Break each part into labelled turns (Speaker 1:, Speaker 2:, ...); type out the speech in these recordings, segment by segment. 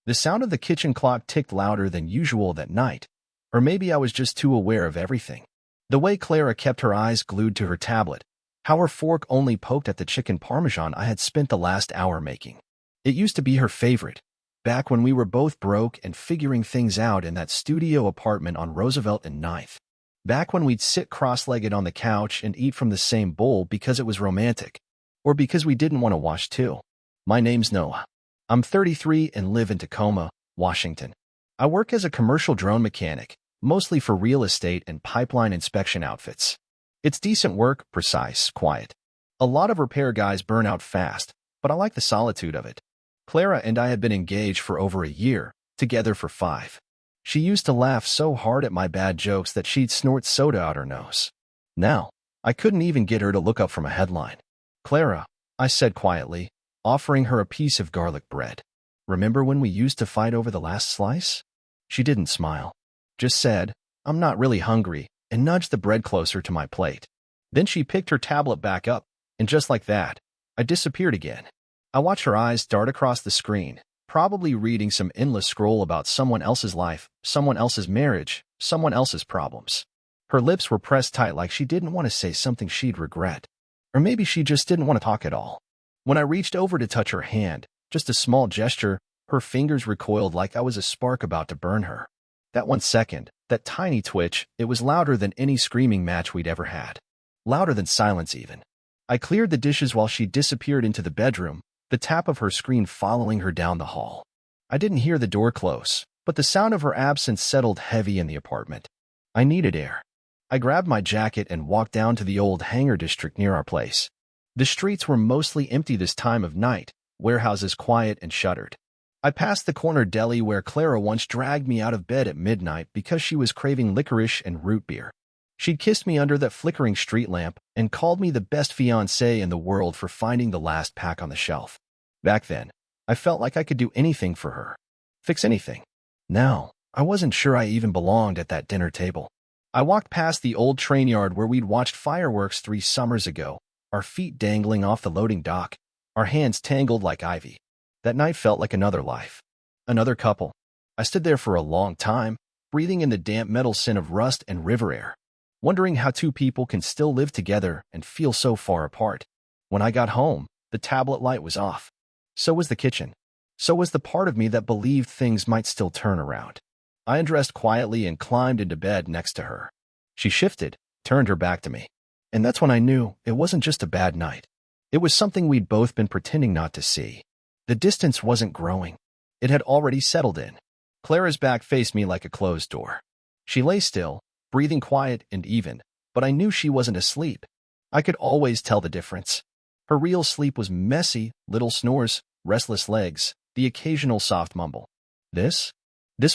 Speaker 1: The sound of the kitchen clock ticked louder than usual that night, or maybe I was just too aware of everything. The way Clara kept her eyes glued to her tablet, how her fork only poked at the chicken parmesan I had spent the last hour making. It used to be her favorite, back when we were both broke and figuring things out in that studio apartment on Roosevelt and Ninth. Back when we'd sit cross-legged on the couch and eat from the same bowl because it was romantic, or because we didn't want to wash too. My name's Noah. I'm 33 and live in Tacoma, Washington. I work as a commercial drone mechanic, mostly for real estate and pipeline inspection outfits. It's decent work, precise, quiet. A lot of repair guys burn out fast, but I like the solitude of it. Clara and I had been engaged for over a year, together for 5. She used to laugh so hard at my bad jokes that she'd snort soda out her nose. Now, I couldn't even get her to look up from a headline. "Clara," I said quietly, offering her a piece of garlic bread. "Remember when we used to fight over the last slice?" She didn't smile, just said, "I'm not really hungry," and nudged the bread closer to my plate. Then she picked her tablet back up, and just like that, I disappeared again. I watched her eyes dart across the screen, probably reading some endless scroll about someone else's life, someone else's marriage, someone else's problems. Her lips were pressed tight like she didn't want to say something she'd regret. Or maybe she just didn't want to talk at all. When I reached over to touch her hand, just a small gesture, her fingers recoiled like I was a spark about to burn her. That 1 second, that tiny twitch, it was louder than any screaming match we'd ever had. Louder than silence even. I cleared the dishes while she disappeared into the bedroom, the tap of her screen following her down the hall. I didn't hear the door close, but the sound of her absence settled heavy in the apartment. I needed air. I grabbed my jacket and walked down to the old hangar district near our place. The streets were mostly empty this time of night, warehouses quiet and shuttered. I passed the corner deli where Clara once dragged me out of bed at midnight because she was craving licorice and root beer. She'd kissed me under that flickering street lamp and called me the best fiancé in the world for finding the last pack on the shelf. Back then, I felt like I could do anything for her. Fix anything. Now, I wasn't sure I even belonged at that dinner table. I walked past the old train yard where we'd watched fireworks 3 summers ago, our feet dangling off the loading dock, our hands tangled like ivy. That night felt like another life. Another couple. I stood there for a long time, breathing in the damp metal scent of rust and river air, wondering how 2 people can still live together and feel so far apart. When I got home, the tablet light was off. So was the kitchen. So was the part of me that believed things might still turn around. I undressed quietly and climbed into bed next to her. She shifted, turned her back to me. And that's when I knew it wasn't just a bad night. It was something we'd both been pretending not to see. The distance wasn't growing. It had already settled in. Clara's back faced me like a closed door. She lay still, breathing quiet and even, but I knew she wasn't asleep. I could always tell the difference. Her real sleep was messy, little snores, restless legs, the occasional soft mumble. This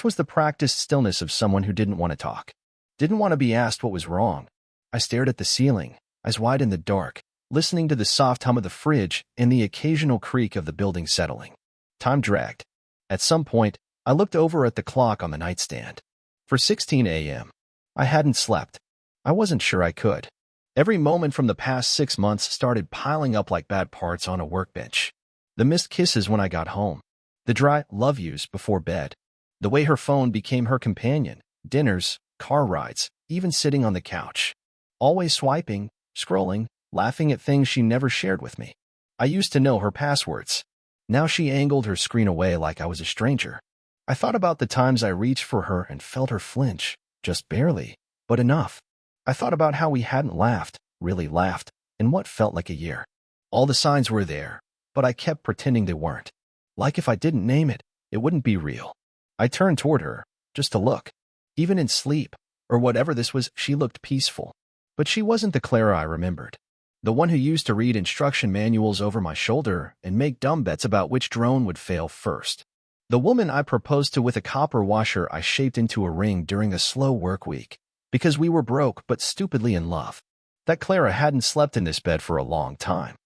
Speaker 1: was the practiced stillness of someone who didn't want to talk. Didn't want to be asked what was wrong. I stared at the ceiling, eyes wide in the dark, listening to the soft hum of the fridge and the occasional creak of the building settling. Time dragged. At some point, I looked over at the clock on the nightstand. For 16 a.m. I hadn't slept. I wasn't sure I could. Every moment from the past 6 months started piling up like bad parts on a workbench. The missed kisses when I got home. The dry love yous before bed. The way her phone became her companion. Dinners, car rides, even sitting on the couch. Always swiping, scrolling, laughing at things she never shared with me. I used to know her passwords. Now she angled her screen away like I was a stranger. I thought about the times I reached for her and felt her flinch, just barely, but enough. I thought about how we hadn't laughed, really laughed, in what felt like a year. All the signs were there, but I kept pretending they weren't. Like if I didn't name it, it wouldn't be real. I turned toward her, just to look. Even in sleep, or whatever this was, she looked peaceful. But she wasn't the Clara I remembered. The one who used to read instruction manuals over my shoulder and make dumb bets about which drone would fail first. The woman I proposed to with a copper washer I shaped into a ring during a slow work week, because we were broke but stupidly in love. That Clara hadn't slept in this bed for a long time.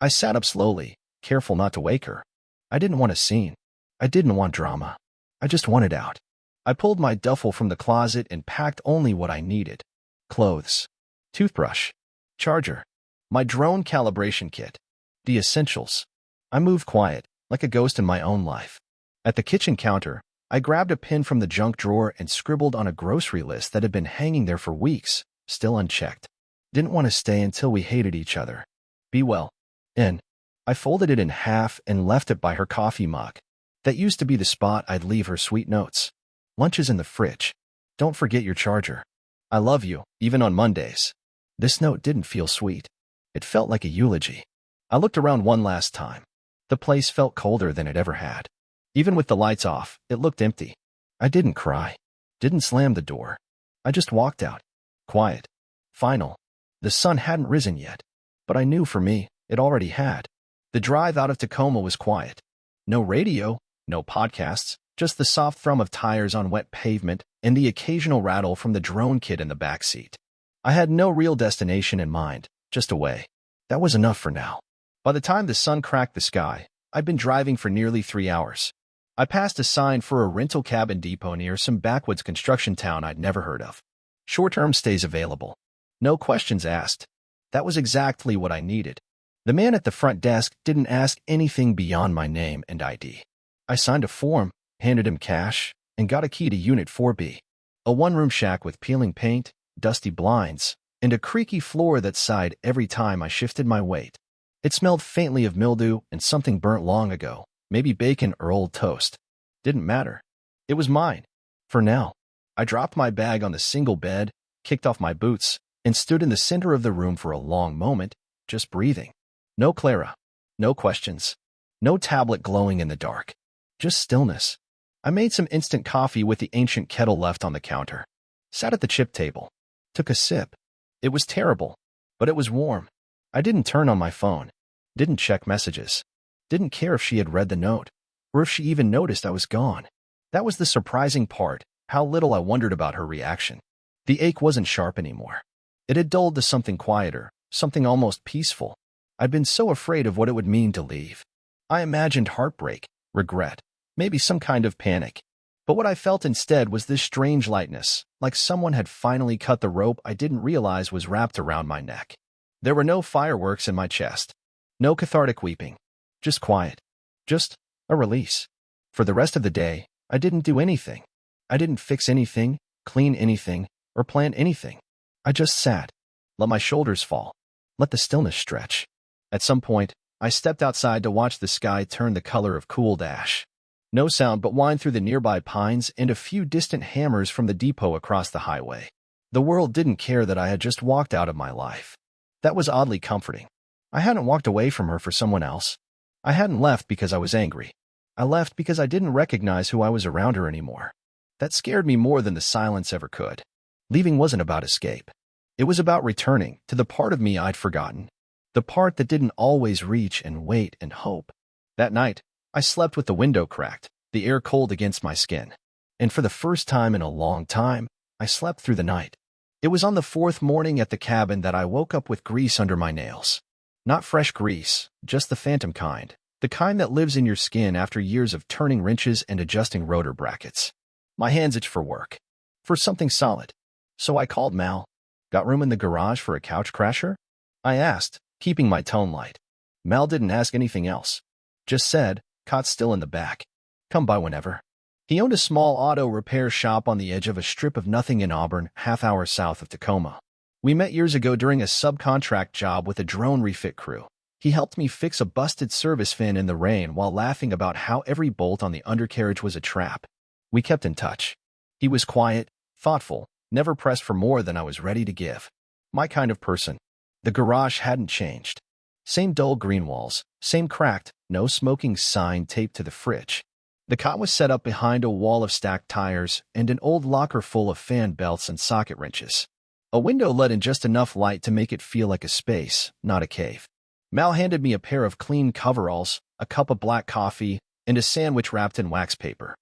Speaker 1: I sat up slowly, careful not to wake her. I didn't want a scene. I didn't want drama. I just wanted out. I pulled my duffel from the closet and packed only what I needed. Clothes, toothbrush, charger, my drone calibration kit, the essentials. I moved quiet, like a ghost in my own life. At the kitchen counter, I grabbed a pen from the junk drawer and scribbled on a grocery list that had been hanging there for weeks, still unchecked. Didn't want to stay until we hated each other. Be well. N. I folded it in half and left it by her coffee mug. That used to be the spot I'd leave her sweet notes. Lunch is in the fridge. Don't forget your charger. I love you, even on Mondays. This note didn't feel sweet. It felt like a eulogy. I looked around one last time. The place felt colder than it ever had. Even with the lights off, it looked empty. I didn't cry. Didn't slam the door. I just walked out. Quiet. Final. The sun hadn't risen yet. But I knew for me, it already had. The drive out of Tacoma was quiet. No radio, no podcasts, just the soft thrum of tires on wet pavement and the occasional rattle from the drone kit in the backseat. I had no real destination in mind, just a way. That was enough for now. By the time the sun cracked the sky, I'd been driving for nearly 3 hours. I passed a sign for a rental cabin depot near some backwoods construction town I'd never heard of. Short-term stays available. No questions asked. That was exactly what I needed. The man at the front desk didn't ask anything beyond my name and ID. I signed a form, handed him cash, and got a key to Unit 4B. A one-room shack with peeling paint, dusty blinds, and a creaky floor that sighed every time I shifted my weight. It smelled faintly of mildew and something burnt long ago, maybe bacon or old toast. Didn't matter. It was mine. For now. I dropped my bag on the single bed, kicked off my boots, and stood in the center of the room for a long moment, just breathing. No Clara. No questions. No tablet glowing in the dark. Just stillness. I made some instant coffee with the ancient kettle left on the counter. Sat at the chip table. Took a sip. It was terrible, but it was warm. I didn't turn on my phone. Didn't check messages. Didn't care if she had read the note, or if she even noticed I was gone. That was the surprising part, how little I wondered about her reaction. The ache wasn't sharp anymore. It had dulled to something quieter, something almost peaceful. I'd been so afraid of what it would mean to leave. I imagined heartbreak, regret, maybe some kind of panic. But what I felt instead was this strange lightness, like someone had finally cut the rope I didn't realize was wrapped around my neck. There were no fireworks in my chest. No cathartic weeping. Just quiet. Just a release. For the rest of the day, I didn't do anything. I didn't fix anything, clean anything, or plan anything. I just sat. Let my shoulders fall. Let the stillness stretch. At some point, I stepped outside to watch the sky turn the color of cooled ash. No sound but whine through the nearby pines and a few distant hammers from the depot across the highway. The world didn't care that I had just walked out of my life. That was oddly comforting. I hadn't walked away from her for someone else. I hadn't left because I was angry. I left because I didn't recognize who I was around her anymore. That scared me more than the silence ever could. Leaving wasn't about escape. It was about returning to the part of me I'd forgotten. The part that didn't always reach and wait and hope. That night, I slept with the window cracked, the air cold against my skin. And for the first time in a long time, I slept through the night. It was on the 4th morning at the cabin that I woke up with grease under my nails. Not fresh grease, just the phantom kind. The kind that lives in your skin after years of turning wrenches and adjusting rotor brackets. My hands itched for work. For something solid. So I called Mal. Got room in the garage for a couch crasher? I asked, keeping my tone light. Mal didn't ask anything else. Just said, cot still in the back. Come by whenever. He owned a small auto repair shop on the edge of a strip of nothing in Auburn, half-hour south of Tacoma. We met years ago during a subcontract job with a drone refit crew. He helped me fix a busted service fin in the rain while laughing about how every bolt on the undercarriage was a trap. We kept in touch. He was quiet, thoughtful, never pressed for more than I was ready to give. My kind of person. The garage hadn't changed. Same dull green walls, same cracked, no smoking sign taped to the fridge. The cot was set up behind a wall of stacked tires and an old locker full of fan belts and socket wrenches. A window let in just enough light to make it feel like a space, not a cave. Mal handed me a pair of clean coveralls, a cup of black coffee, and a sandwich wrapped in wax paper.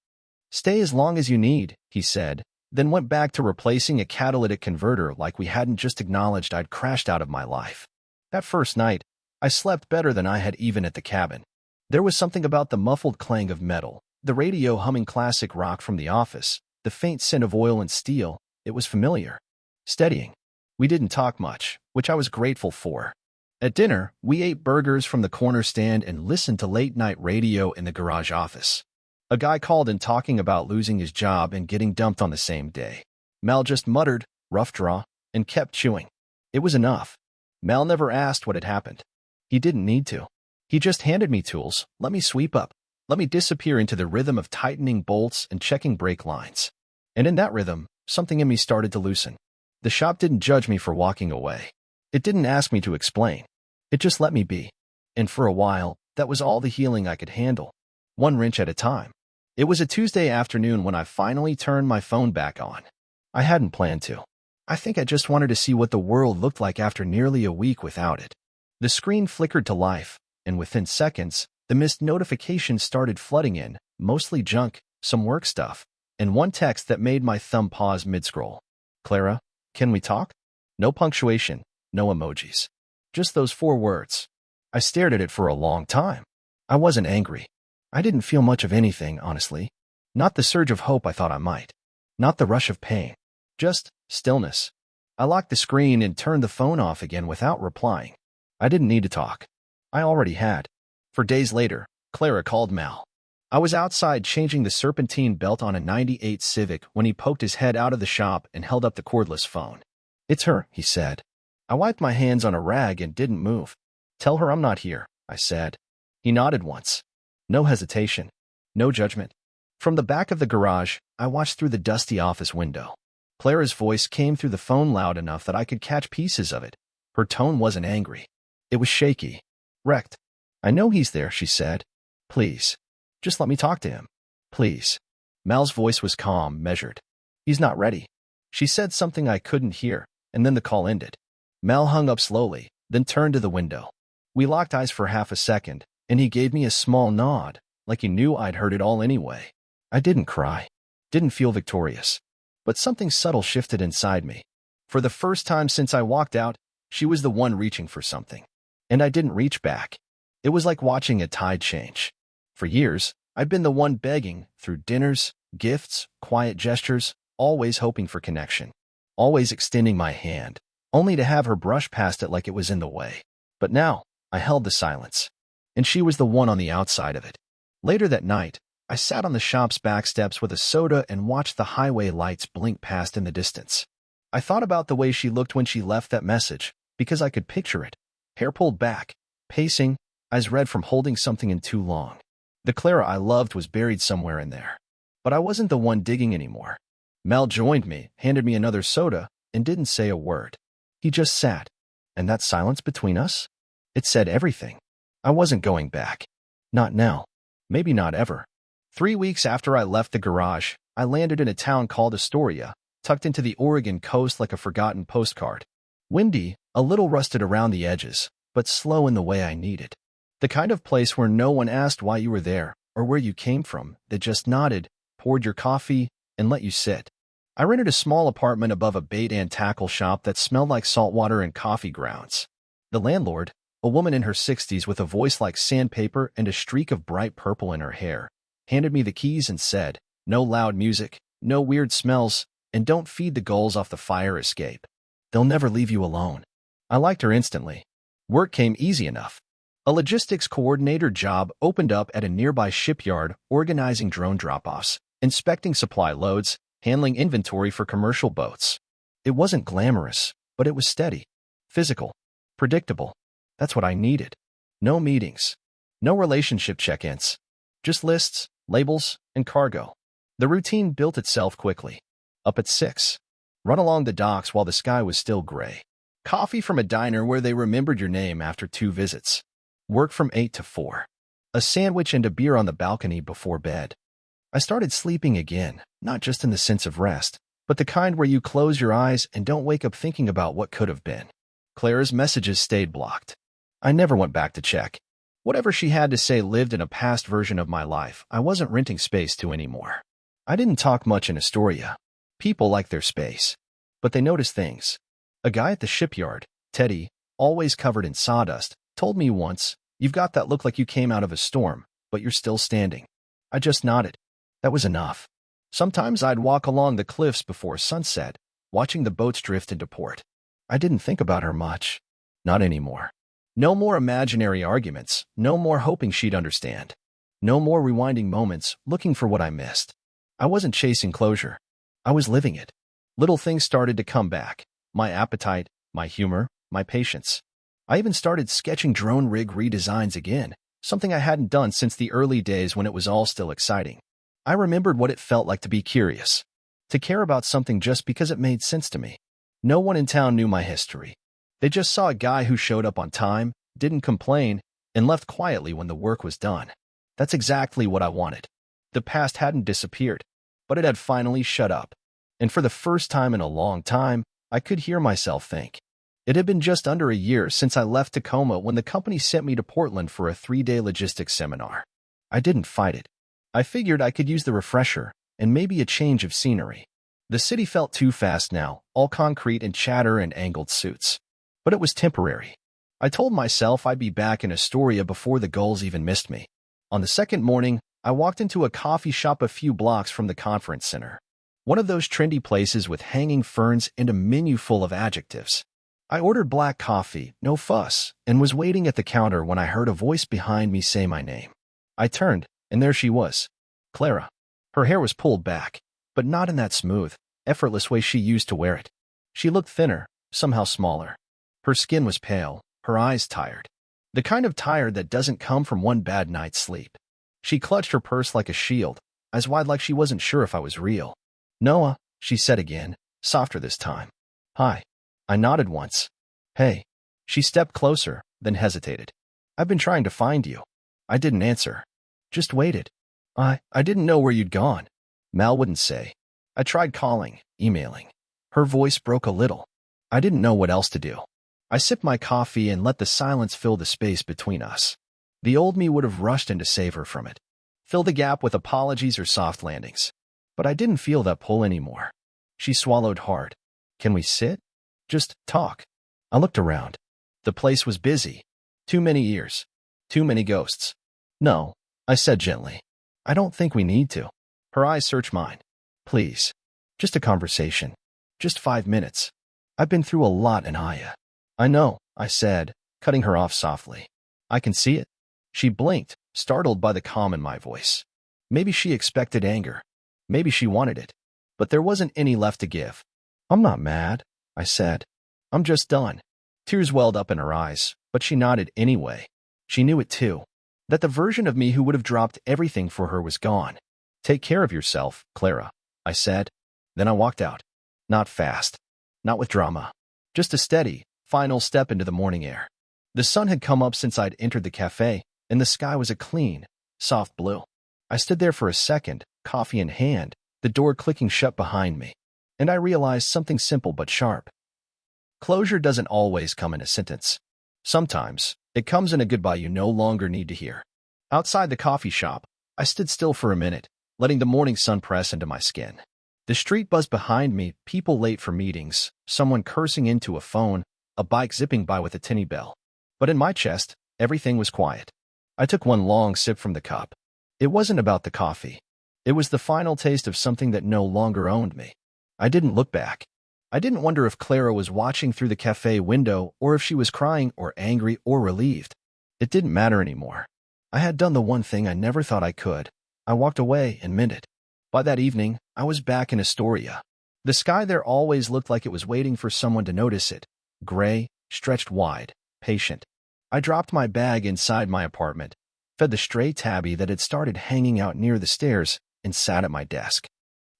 Speaker 1: Stay as long as you need, he said, then went back to replacing a catalytic converter like we hadn't just acknowledged I'd crashed out of my life. That first night, I slept better than I had even at the cabin. There was something about the muffled clang of metal, the radio humming classic rock from the office, the faint scent of oil and steel. It was familiar. Steadying. We didn't talk much, which I was grateful for. At dinner, we ate burgers from the corner stand and listened to late-night radio in the garage office. A guy called in talking about losing his job and getting dumped on the same day. Mel just muttered, "Rough draw," and kept chewing. It was enough. Mel never asked what had happened. He didn't need to. He just handed me tools, let me sweep up, let me disappear into the rhythm of tightening bolts and checking brake lines. And in that rhythm, something in me started to loosen. The shop didn't judge me for walking away. It didn't ask me to explain. It just let me be. And for a while, that was all the healing I could handle. One wrench at a time. It was a Tuesday afternoon when I finally turned my phone back on. I hadn't planned to. I think I just wanted to see what the world looked like after nearly a week without it. The screen flickered to life, and within seconds, the missed notifications started flooding in, mostly junk, some work stuff, and one text that made my thumb pause mid-scroll. "Clara, can we talk?" No punctuation, no emojis. Just those 4 words. I stared at it for a long time. I wasn't angry. I didn't feel much of anything, honestly. Not the surge of hope I thought I might. Not the rush of pain. Just stillness. I locked the screen and turned the phone off again without replying. I didn't need to talk. I already had. For days later, Clara called Mal. I was outside changing the serpentine belt on a '98 Civic when he poked his head out of the shop and held up the cordless phone. "It's her," he said. I wiped my hands on a rag and didn't move. "Tell her I'm not here," I said. He nodded once. No hesitation. No judgment. From the back of the garage, I watched through the dusty office window. Clara's voice came through the phone loud enough that I could catch pieces of it. Her tone wasn't angry. It was shaky. Wrecked. "I know he's there," she said. "Please. Just let me talk to him. Please." Mal's voice was calm, measured. "He's not ready." She said something I couldn't hear, and then the call ended. Mal hung up slowly, then turned to the window. We locked eyes for half a second, and he gave me a small nod, like he knew I'd heard it all anyway. I didn't cry. Didn't feel victorious. But something subtle shifted inside me. For the first time since I walked out, she was the one reaching for something. And I didn't reach back. It was like watching a tide change. For years, I'd been the one begging, through dinners, gifts, quiet gestures, always hoping for connection. Always extending my hand, only to have her brush past it like it was in the way. But now, I held the silence. And she was the one on the outside of it. Later that night, I sat on the shop's back steps with a soda and watched the highway lights blink past in the distance. I thought about the way she looked when she left that message, because I could picture it. Hair pulled back, pacing, eyes red from holding something in too long. The Clara I loved was buried somewhere in there. But I wasn't the one digging anymore. Mel joined me, handed me another soda, and didn't say a word. He just sat. And that silence between us? It said everything. I wasn't going back. Not now. Maybe not ever. 3 weeks after I left the garage, I landed in a town called Astoria, tucked into the Oregon coast like a forgotten postcard. Windy, a little rusted around the edges, but slow in the way I needed. The kind of place where no one asked why you were there or where you came from. They just nodded, poured your coffee, and let you sit. I rented a small apartment above a bait and tackle shop that smelled like saltwater and coffee grounds. The landlord, a woman in her 60s with a voice like sandpaper and a streak of bright purple in her hair, handed me the keys and said, "No loud music, no weird smells, and don't feed the gulls off the fire escape. They'll never leave you alone." I liked her instantly. Work came easy enough. A logistics coordinator job opened up at a nearby shipyard, organizing drone drop-offs, inspecting supply loads, handling inventory for commercial boats. It wasn't glamorous, but it was steady, physical, predictable. That's what I needed. No meetings. No relationship check-ins. Just lists, labels, and cargo. The routine built itself quickly. Up at 6. Run along the docks while the sky was still gray. Coffee from a diner where they remembered your name after 2 visits. Work from 8 to 4. A sandwich and a beer on the balcony before bed. I started sleeping again, not just in the sense of rest, but the kind where you close your eyes and don't wake up thinking about what could have been. Clara's messages stayed blocked. I never went back to check. Whatever she had to say lived in a past version of my life I wasn't renting space to anymore. I didn't talk much in Astoria. People like their space. But they noticed things. A guy at the shipyard, Teddy, always covered in sawdust, told me once, "You've got that look like you came out of a storm, but you're still standing." I just nodded. That was enough. Sometimes I'd walk along the cliffs before sunset, watching the boats drift into port. I didn't think about her much. Not anymore. No more imaginary arguments, no more hoping she'd understand. No more rewinding moments looking for what I missed. I wasn't chasing closure. I was living it. Little things started to come back. My appetite, my humor, my patience. I even started sketching drone rig redesigns again, something I hadn't done since the early days when it was all still exciting. I remembered what it felt like to be curious, to care about something just because it made sense to me. No one in town knew my history. They just saw a guy who showed up on time, didn't complain, and left quietly when the work was done. That's exactly what I wanted. The past hadn't disappeared, but it had finally shut up. And for the first time in a long time, I could hear myself think. It had been just under a year since I left Tacoma when the company sent me to Portland for a 3-day logistics seminar. I didn't fight it. I figured I could use the refresher and maybe a change of scenery. The city felt too fast now, all concrete and chatter and angled suits. But it was temporary. I told myself I'd be back in Astoria before the gulls even missed me. On the second morning, I walked into a coffee shop a few blocks from the conference center. One of those trendy places with hanging ferns and a menu full of adjectives. I ordered black coffee, no fuss, and was waiting at the counter when I heard a voice behind me say my name. I turned, and there she was, Clara. Her hair was pulled back, but not in that smooth, effortless way she used to wear it. She looked thinner, somehow smaller. Her skin was pale, her eyes tired. The kind of tired that doesn't come from one bad night's sleep. She clutched her purse like a shield, eyes wide like she wasn't sure if I was real. Noah, she said again, softer this time. Hi. I nodded once. Hey. She stepped closer, then hesitated. I've been trying to find you. I didn't answer. Just waited. I didn't know where you'd gone. Mal wouldn't say. I tried calling, emailing. Her voice broke a little. I didn't know what else to do. I sipped my coffee and let the silence fill the space between us. The old me would have rushed in to save her from it. Fill the gap with apologies or soft landings. But I didn't feel that pull anymore. She swallowed hard. Can we sit? Just talk. I looked around. The place was busy. Too many ears. Too many ghosts. No, I said gently. I don't think we need to. Her eyes searched mine. Please. Just a conversation. Just 5 minutes. I've been through a lot, Anaya. I know, I said, cutting her off softly. I can see it. She blinked, startled by the calm in my voice. Maybe she expected anger. Maybe she wanted it. But there wasn't any left to give. I'm not mad, I said. I'm just done. Tears welled up in her eyes, but she nodded anyway. She knew it too. That the version of me who would have dropped everything for her was gone. Take care of yourself, Clara, I said. Then I walked out. Not fast. Not with drama. Just a steady, final step into the morning air. The sun had come up since I'd entered the cafe, and the sky was a clean, soft blue. I stood there for a second, coffee in hand, the door clicking shut behind me. And I realized something simple but sharp. Closure doesn't always come in a sentence. Sometimes, it comes in a goodbye you no longer need to hear. Outside the coffee shop, I stood still for a minute, letting the morning sun press into my skin. The street buzzed behind me, people late for meetings, someone cursing into a phone, a bike zipping by with a tinny bell. But in my chest, everything was quiet. I took one long sip from the cup. It wasn't about the coffee. It was the final taste of something that no longer owned me. I didn't look back. I didn't wonder if Clara was watching through the cafe window or if she was crying or angry or relieved. It didn't matter anymore. I had done the one thing I never thought I could. I walked away and meant it. By that evening, I was back in Astoria. The sky there always looked like it was waiting for someone to notice it. Gray, stretched wide, patient. I dropped my bag inside my apartment, fed the stray tabby that had started hanging out near the stairs, and sat at my desk.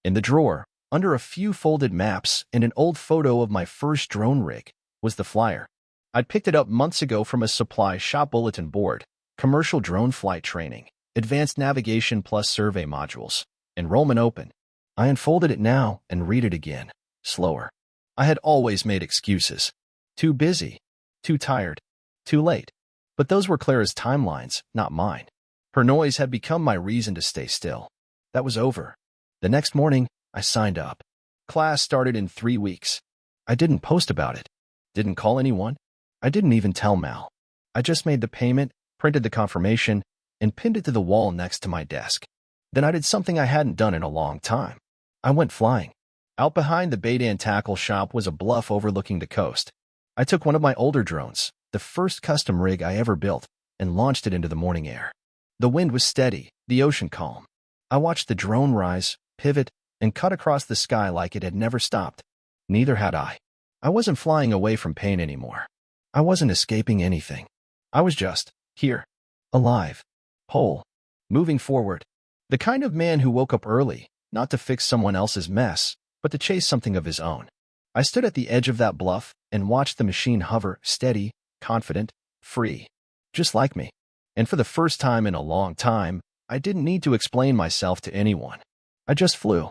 Speaker 1: In the drawer, under a few folded maps and an old photo of my first drone rig, was the flyer. I'd picked it up months ago from a supply shop bulletin board, commercial drone flight training, advanced navigation plus survey modules, enrollment open. I unfolded it now and read it again, slower. I had always made excuses. Too busy, too tired, too late. But those were Clara's timelines, not mine. Her noise had become my reason to stay still. That was over. The next morning, I signed up. Class started in 3 weeks. I didn't post about it. Didn't call anyone. I didn't even tell Mal. I just made the payment, printed the confirmation, and pinned it to the wall next to my desk. Then I did something I hadn't done in a long time. I went flying. Out behind the Baydan tackle shop was a bluff overlooking the coast. I took one of my older drones, the first custom rig I ever built, and launched it into the morning air. The wind was steady, the ocean calm. I watched the drone rise, pivot, and cut across the sky like it had never stopped. Neither had I. I wasn't flying away from pain anymore. I wasn't escaping anything. I was just here, alive, whole, moving forward. The kind of man who woke up early, not to fix someone else's mess, but to chase something of his own. I stood at the edge of that bluff and watched the machine hover, steady, confident, free, just like me. And for the first time in a long time, I didn't need to explain myself to anyone. I just flew.